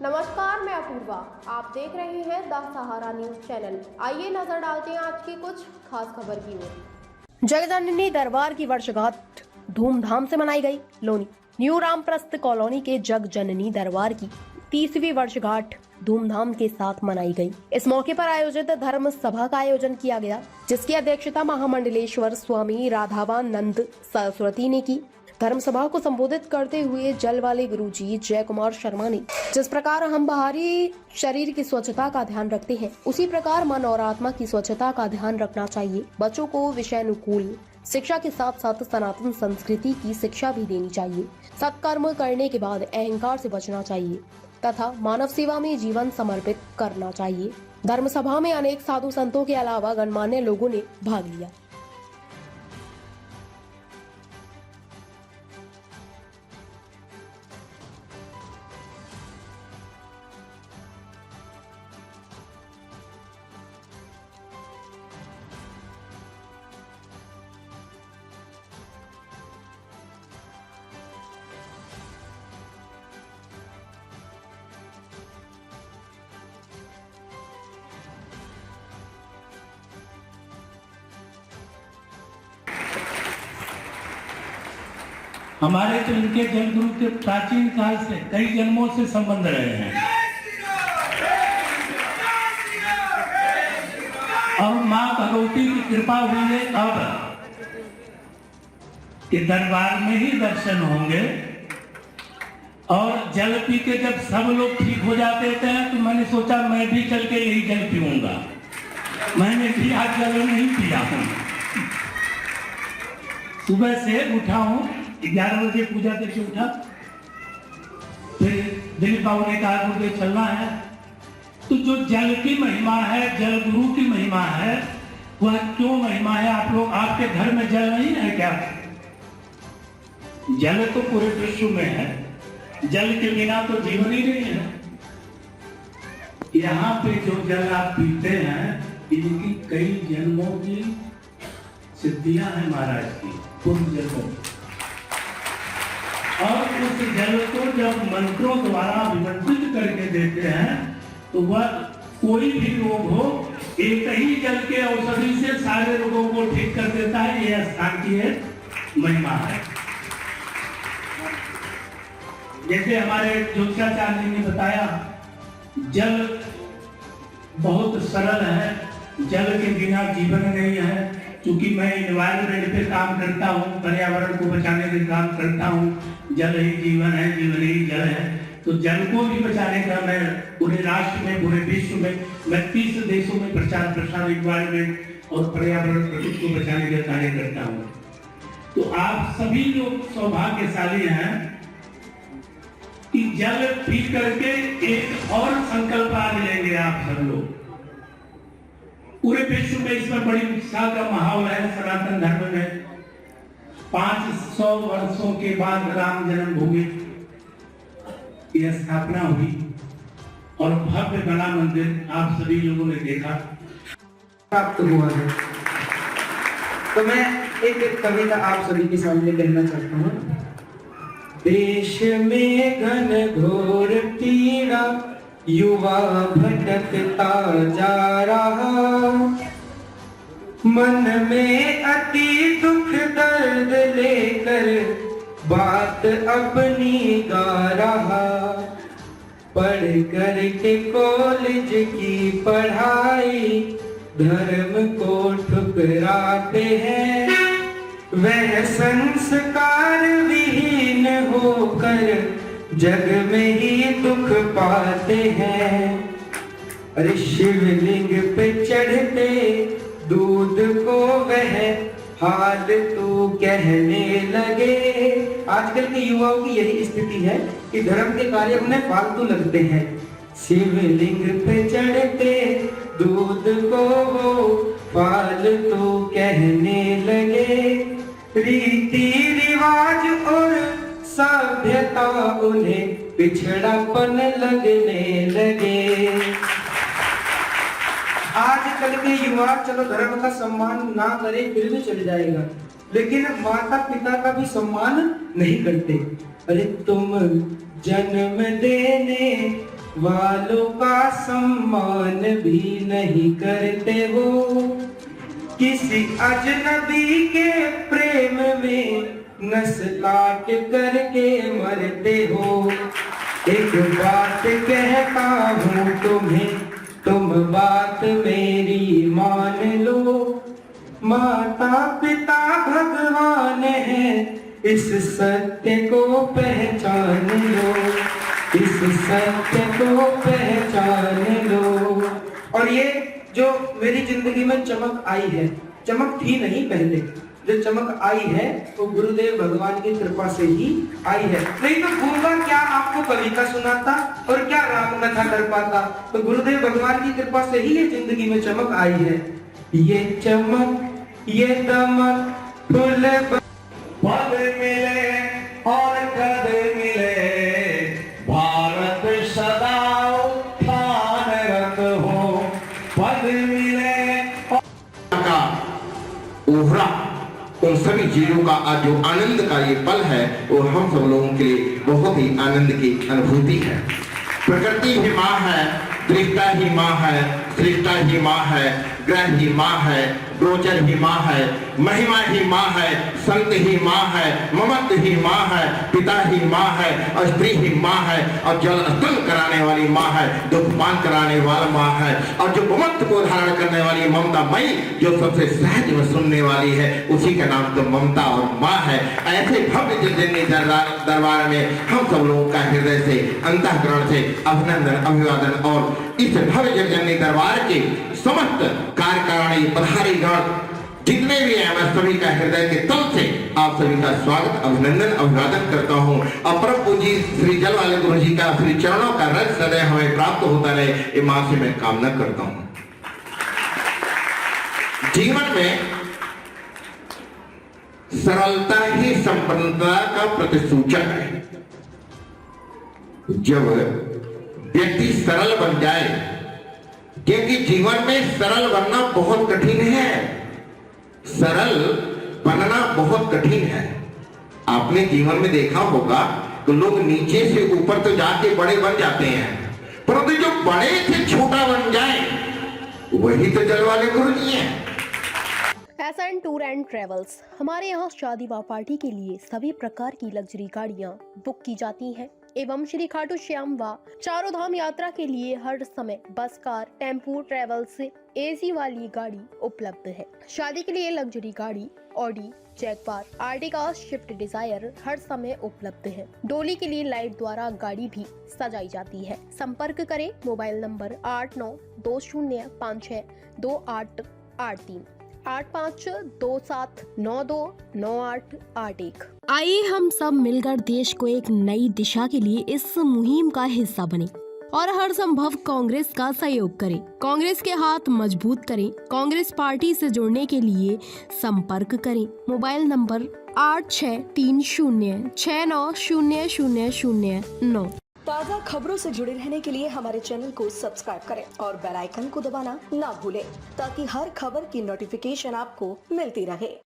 नमस्कार, मैं अपूर्वा। आप देख रहे हैं द सहारा न्यूज चैनल। आइए नजर डालते हैं आज की कुछ खास खबर की ओर। जगजननी दरबार की वर्षगांठ धूमधाम से मनाई गई। लोनी न्यू रामप्रस्थ कॉलोनी के जगजननी दरबार की 30वीं वर्षगांठ धूमधाम के साथ मनाई गई। इस मौके पर आयोजित धर्म सभा का आयोजन किया गया, जिसकी अध्यक्षता महामंडलेश्वर स्वामी राधावानंद सरस्वती ने की। धर्म सभा को संबोधित करते हुए जल वाले गुरुजी जय कुमार शर्मा ने, जिस प्रकार हम बाहरी शरीर की स्वच्छता का ध्यान रखते हैं, उसी प्रकार मन और आत्मा की स्वच्छता का ध्यान रखना चाहिए। बच्चों को विषयानुकूल शिक्षा के साथ साथ सनातन संस्कृति की शिक्षा भी देनी चाहिए। सत्कर्म करने के बाद अहंकार से बचना चाहिए तथा मानव सेवा में जीवन समर्पित करना चाहिए। धर्म सभा में अनेक साधु संतों के अलावा गणमान्य लोगों ने भाग लिया। हमारे तो इनके जलगुरु के प्राचीन काल से कई जन्मों से संबंध रहे हैं और माँ भगवती की कृपा हुई है अब कि दरबार में ही दर्शन होंगे। और जल पी के जब सब लोग ठीक हो जाते थे तो मैंने सोचा मैं भी चल के यही जल पीऊंगा। मैंने भी आज जल नहीं पिया हूँ। सुबह से उठा हूँ, 11 बजे पूजा करके उठा, फिर दिलीप बाबू ने कहा मुझे चलना है। तो जो जल की महिमा है, जल गुरु की महिमा है, वह क्यों महिमा है? आप लोग, आपके घर में जल नहीं है क्या? जल तो पूरे विश्व में है। जल के बिना तो जीवन ही नहीं है। यहाँ पे जो जल आप पीते हैं, इनकी कई जन्मों की सिद्धियां हैं महाराज की, पूर्व जन्मों। और उस जल को जब मंत्रों द्वारा अभिमंत्रित करके देते हैं तो वह कोई भी रोग हो, एक ही जल के औषधि से सारे रोगों को ठीक कर देता है। यह स्थान की है महिमा है। जैसे हमारे ज्योतिषाचार्य ने बताया, जल बहुत सरल है, जल के बिना जीवन नहीं है। क्योंकि मैं एनवायरमेंट पे काम करता हूँ, पर्यावरण को बचाने का काम करता हूँ। जल ही जीवन है, जीवन ही जल है। तो जल को भी बचाने का मैं पूरे राष्ट्र में, पूरे विश्व में, मैं 30 देशों में प्रचार प्रसार एनवायरमेंट और पर्यावरण प्रकृति को बचाने का कार्य करता हूँ। तो आप सभी लोग सौभाग्यशाली हैं कि जल पी करके एक और संकल्प आज लेंगे आप सब लोग। पूरे विश्व में इस पर बड़ी उत्साह का माहौल है। सनातन धर्म में 500 वर्षों के बाद राम जन्मभूमि की स्थापना हुई और भव्य बना मंदिर आप सभी लोगों ने देखा, प्राप्त हुआ है। तो मैं एक कविता आप सभी के सामने कहना चाहता हूँ। देश में घन घोर पीड़ा, युवा भटकता जा रहा, मन में अति दुख दर्द लेकर बात अपनी गा रहा। पढ़ कर के कॉलेज की पढ़ाई धर्म को ठुकराते हैं, वह संस्कार विहीन होकर जग में ही दुख पाते हैं। अरे शिवलिंग पे चढ़ते दूध को वह हाल तू कहने लगे। आजकल के युवाओं की यही स्थिति है कि धर्म के कार्य उन्हें फालतू लगते हैं। शिवलिंग पे चढ़ते दूध को वो फालतू कहने लगे। रीति रिवाज और सभ्यता उन्हें पिछड़ापन लगने लगे। आजकल के युवा चलो धर्म का सम्मान ना करे फिर भी चल जाएगा, लेकिन माता पिता का भी सम्मान नहीं करते। अरे तुम जन्म देने वालों का सम्मान भी नहीं करते हो, किसी अजनबी के प्रेम में नस काट करके मरते हो। एक बात कहता हूँ तुम्हें, तुम बात मेरी मान लो, माता पिता भगवान है, इस सत्य को पहचान लो, इस सत्य को पहचान लो। और ये जो मेरी जिंदगी में चमक आई है, चमक थी नहीं पहले, जो चमक आई है वो गुरुदेव भगवान की कृपा से ही आई है। नहीं तो गूंगा क्या आपको कविता सुनाता और क्या राम कथा कर पाता। तो गुरुदेव भगवान की कृपा से ही ये जिंदगी में चमक आई है। ये चमक, ये दमक, फूल पद मिले और कद मिले, भारत सदा उत्थानरत हो। पद मिले का ओहरा, उन सभी चीजों का आज जो आनंद का ये पल है वो हम सब लोगों के लिए बहुत ही आनंद की अनुभूति है। प्रकृति ही माँ है, दृष्टा ही माँ है, सृष्टा ही माँ है, ग्रह ही माँ है, गोचर ही माँ है, महिमा ही माँ है, संत ही माँ है, ममत्व ही माँ है, पिता ही माँ है, और स्त्री ही माँ है, और जल स्तन कराने वाली माँ है, दुखपान कराने वाला माँ है, और जो ममत्व को धारण करने वाली ममता मई, जो सबसे सहज में सुनने वाली है, उसी का नाम तो ममता और माँ है। ऐसे भव्य जगन्नी दरबार में हम सब लोगों का हृदय से, अंतःकरण से अभिनंदन, अभिवादन। और इस भव्य जगन्नी दरबार के समस्त कार्यकारिणी पधारी गण जितने भी हैं, मैं सभी का हृदय के तल से आप सभी का स्वागत, अभिनंदन, अभिवादन करता हूँ। और परम पूजी श्री जल वाले गुरु जी का श्री चरणों का रस सदैव हमें प्राप्त होता रहे, ये मां से मैं कामना करता हूँ। जीवन में सरलता ही संपन्नता का प्रतिसूचक है। जब व्यक्ति सरल बन जाए, क्योंकि जीवन में सरल बनना बहुत कठिन है, सरल बनना बहुत कठिन है। आपने जीवन में देखा होगा तो लोग नीचे से ऊपर तो जाके बड़े बन जाते हैं, परंतु जो बड़े से छोटा बन जाए वही तो जल वाले गुरु जी हैं। एसएन टूर एंड ट्रेवल्स, हमारे यहाँ शादी व पार्टी के लिए सभी प्रकार की लग्जरी गाड़ियाँ बुक की जाती हैं एवं श्री खाटू श्याम व चारों धाम यात्रा के लिए हर समय बस, कार, टेम्पू, ट्रेवल्स एसी वाली गाड़ी उपलब्ध है। शादी के लिए लग्जरी गाड़ी Audi, Jaguar, Ertiga, Swift Dzire हर समय उपलब्ध है। डोली के लिए लाइट द्वारा गाड़ी भी सजाई जाती है। संपर्क करें मोबाइल नंबर 8920562883 8527929881। आइए हम सब मिलकर देश को एक नई दिशा के लिए इस मुहिम का हिस्सा बने और हर संभव कांग्रेस का सहयोग करें। कांग्रेस के हाथ मजबूत करें। कांग्रेस पार्टी से जुड़ने के लिए संपर्क करें। Mobile number 8630690009। ताज़ा खबरों से जुड़े रहने के लिए हमारे चैनल को सब्सक्राइब करें और बेल आइकन को दबाना ना भूलें, ताकि हर खबर की नोटिफिकेशन आपको मिलती रहे।